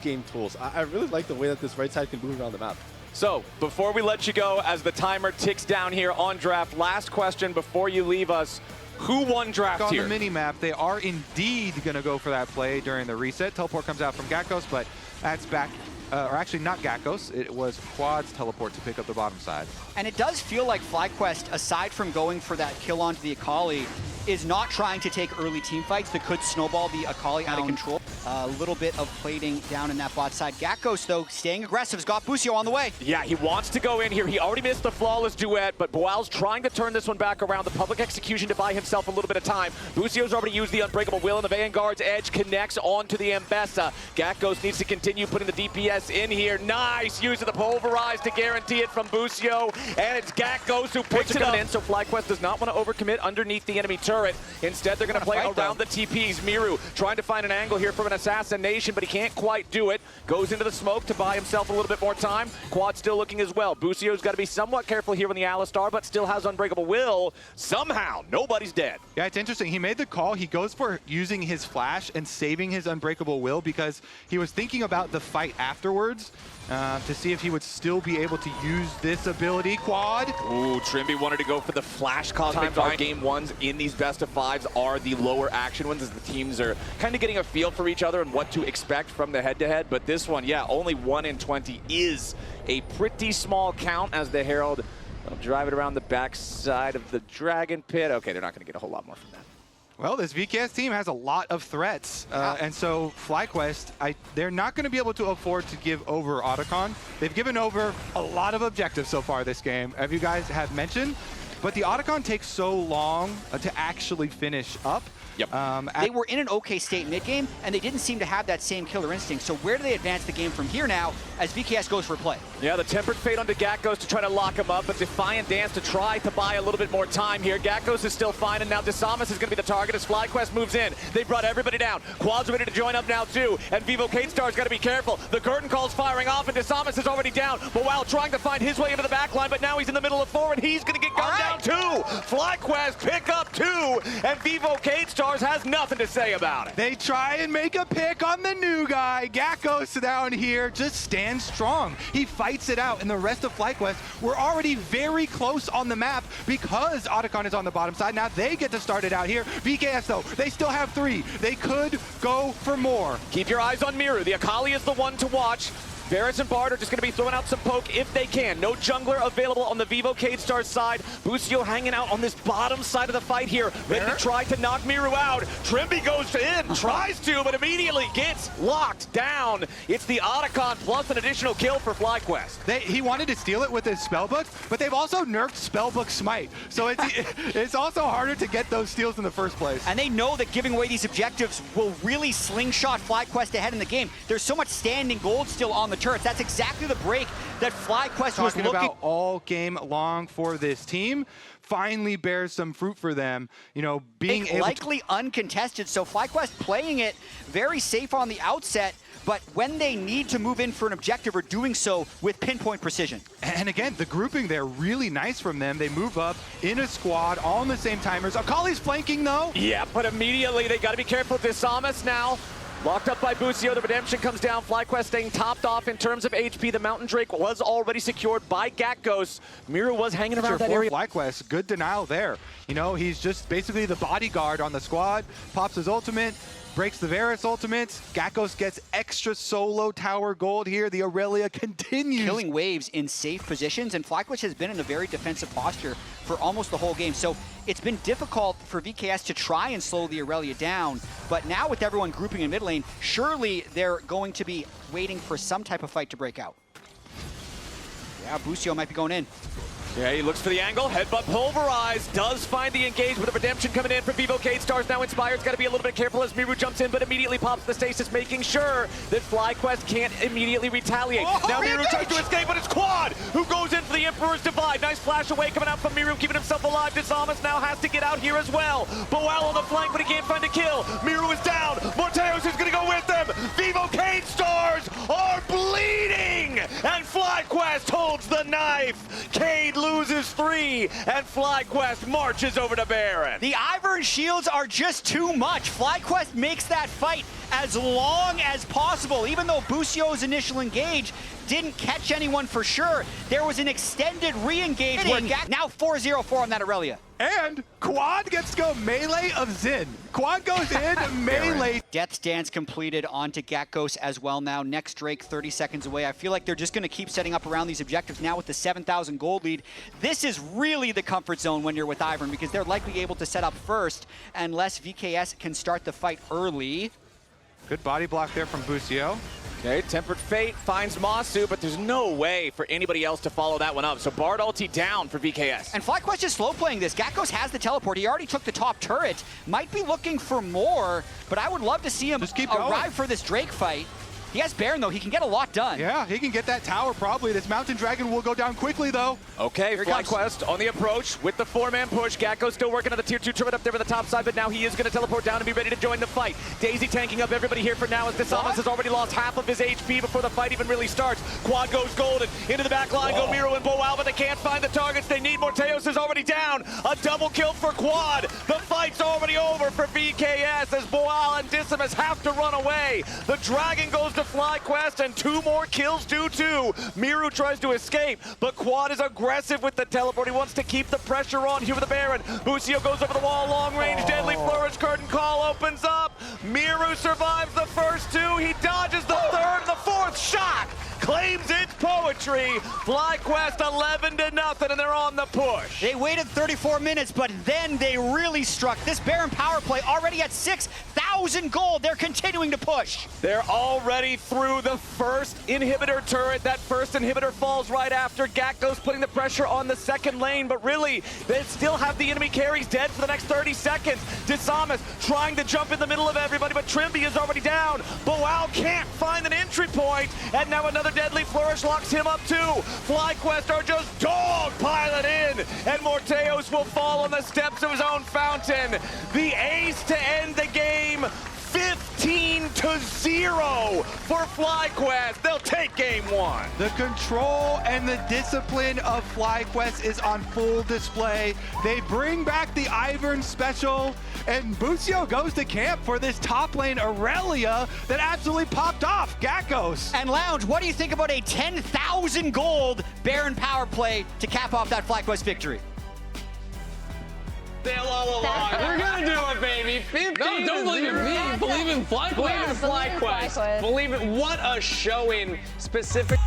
game tools. I really like the way that this right side can move around the map. So, before we let you go, as the timer ticks down here on draft, last question before you leave us. Who won draft on here? On the mini-map, they are indeed going to go for that play during the reset. Teleport comes out from Gakkos, but that's back, or actually not Gakkos, it was Quad's teleport to pick up the bottom side. And it does feel like FlyQuest, aside from going for that kill onto the Akali, is not trying to take early team fights that could snowball the Akali out of control. A little bit of plating down in that bot side. Gakkos, though, staying aggressive, has got Busio on the way. Yeah, he wants to go in here. He already missed the flawless duet, but Boal's trying to turn this one back around. The public execution to buy himself a little bit of time. Busio's already used the unbreakable will, and the Vanguard's edge connects onto the Ambessa. Gakkos needs to continue putting the DPS in here. Nice use of the pulverize to guarantee it from Busio, and it's Gakkos who picks it up. In, so FlyQuest does not want to overcommit underneath the enemy turret. Instead, they're going to play around the TPs. Miru trying to find an angle here from an assassination, but he can't quite do it. Goes into the smoke to buy himself a little bit more time. Quad still looking as well. Busio's got to be somewhat careful here on the Alistar, but still has unbreakable will. Somehow, nobody's dead. Yeah, it's interesting. He made the call. He goes for using his flash and saving his unbreakable will because he was thinking about the fight afterwards to see if he would still be able to use this ability. Quad. Ooh, Trimby wanted to go for the flash cosmic bind. Game ones in these best of fives are the lower action ones as the teams are kind of getting a feel for each other and what to expect from the head-to-head. But this one, yeah, only 1 in 20 is a pretty small count as the Herald will drive it around the backside of the Dragon Pit. Okay, they're not going to get a whole lot more from that. Well, this VKS team has a lot of threats, and so FlyQuest, they're not going to be able to afford to give over Otacon. They've given over a lot of objectives so far this game, as you guys have mentioned, but the Otacon takes so long to actually finish up. Yep. They were in an okay state mid-game, and they didn't seem to have that same killer instinct. So where do they advance the game from here now as VKS goes for a play? Yeah, the Tempered Fate onto Gakkos to try to lock him up, but Defiant Dance to try to buy a little bit more time here. Gakkos is still fine, and now Desamas is going to be the target as FlyQuest moves in. They brought everybody down. Quad's ready to join up now, too, and Vivo K-Star's got to be careful. The curtain call's firing off, and Desamas is already down. Boal trying to find his way into the back line, but now he's in the middle of 4, and he's going to get gunned down, too. FlyQuest pick up 2, and Vivo K-Stars has nothing to say about it. They try and make a pick on the new guy. Gakkos down here just stands strong. He fights it out, and the rest of FlyQuest were already very close on the map because Otacon is on the bottom side. Now they get to start it out here. VKS, though, they still have 3. They could go for more. Keep your eyes on Miru. The Akali is the one to watch. Varus and Bard are just going to be throwing out some poke if they can. No jungler available on the Vivo K-Star side. Busio hanging out on this bottom side of the fight here. Ready to try to knock Miru out. Trimby goes in, tries to, but immediately gets locked down. It's the Otacon plus an additional kill for FlyQuest. He wanted to steal it with his spellbook, but they've also nerfed spellbook smite. So it's also harder to get those steals in the first place. And they know that giving away these objectives will really slingshot FlyQuest ahead in the game. There's so much standing gold still on the turrets. That's exactly the break that FlyQuest was looking about all game long for this team. Finally bears some fruit for them, you know, being able likely uncontested. So FlyQuest playing it very safe on the outset, but when they need to move in for an objective are doing so with pinpoint precision. And again, the grouping there, really nice from them. They move up in a squad, all in the same timers. Akali's flanking though. Yeah, but immediately they got to be careful with Desamas now. Locked up by Busio, the redemption comes down. FlyQuest staying topped off in terms of HP. The Mountain Drake was already secured by Gakkos. Miru was hanging around that area. FlyQuest, good denial there. You know, he's just basically the bodyguard on the squad. Pops his ultimate, breaks the Varus ultimate. Gakkos gets extra solo tower gold here. The Aurelia continues. Killing waves in safe positions, and FlyQuest has been in a very defensive posture for almost the whole game. So it's been difficult for VKS to try and slow the Aurelia down, but now with everyone grouping in mid lane, surely they're going to be waiting for some type of fight to break out. Yeah, Busio might be going in. Yeah, he looks for the angle. Headbutt pulverize. Does find the engage with a redemption coming in for Vivo K-Stars. Now Inspired's got to be a little bit careful as Miru jumps in, but immediately pops the stasis, making sure that FlyQuest can't immediately retaliate. Now Miru tries to escape, but it's Quad who goes in for the Emperor's Divide. Nice flash away coming out from Miru, keeping himself alive. Desamas now has to get out here as well. Boal on the flank, but he can't find a kill. Miru is down. Morteos is going to go with them. Vivo K-Stars are bleeding, and FlyQuest holds the knife. Cade loses 3, and FlyQuest marches over to Baron. The Ivern shields are just too much. FlyQuest makes that fight as long as possible. Even though Busio's initial engage didn't catch anyone for sure, there was an extended re-engage where now 4-0-4 on that Aurelia. And Quad gets to go melee of Xin. Quad goes in, melee. Death's Dance completed onto Gakkos as well now. Next Drake 30 seconds away. I feel like they're just going to keep setting up around these objectives now with the 7,000 gold lead. This is really the comfort zone when you're with Ivern because they're likely able to set up first unless VKS can start the fight early. Good body block there from Busio. Okay, Tempered Fate finds Masu, but there's no way for anybody else to follow that one up. So Bard ulti down for VKS. And FlyQuest is slow playing this. Gakkos has the teleport. He already took the top turret. Might be looking for more, but I would love to see him arrive for this Drake fight. He has Baron, though. He can get a lot done. Yeah, he can get that tower probably. This Mountain Dragon will go down quickly, though. Okay, FlyQuest on the approach with the 4-man push. Gakko still working on the tier 2 turret up there on the top side, but now he is going to teleport down and be ready to join the fight. Daisy tanking up everybody here for now as Desamas has already lost half of his HP before the fight even really starts. Quad goes golden. Into the back line go Miro and Boal, but they can't find the targets they need. Morteos is already down. A double kill for Quad. The fight's already over for VKS as Boal and Desamas have to run away. The Dragon goes to FlyQuest and 2 more kills due to. Miru tries to escape, but Quad is aggressive with the teleport. He wants to keep the pressure on here with the Baron. Busio goes over the wall, long range, deadly flourish, curtain call opens up. Miru survives the first 2. He dodges the third, the fourth shot. Claims it's poetry. FlyQuest 11-0, and they're on the push. They waited 34 minutes, but then they really struck. This Baron power play already at 6,000 gold. They're continuing to push. They're already through the first inhibitor turret. That first inhibitor falls right after. Gakko's putting the pressure on the second lane, but really, they still have the enemy carries dead for the next 30 seconds. Desamas trying to jump in the middle of everybody, but Trimby is already down. Boal can't find an entry point, and now another deadly flourish locks him up too. FlyQuest are just dog pilot in, and Morteos will fall on the steps of his own fountain. The ace to end the game. 15-0 for FlyQuest. They'll take game 1. The control and the discipline of FlyQuest is on full display. They bring back the Ivern special, and Busio goes to camp for this top lane Aurelia that absolutely popped off Gakkos. And Lounge, what do you think about a 10,000 gold Baron power play to cap off that FlyQuest victory? They'll all along. We're gonna do it, baby. 15 no, don't believe in me. Believe in FlyQuest. Yeah, believe in FlyQuest. Believe it. What a showing specific.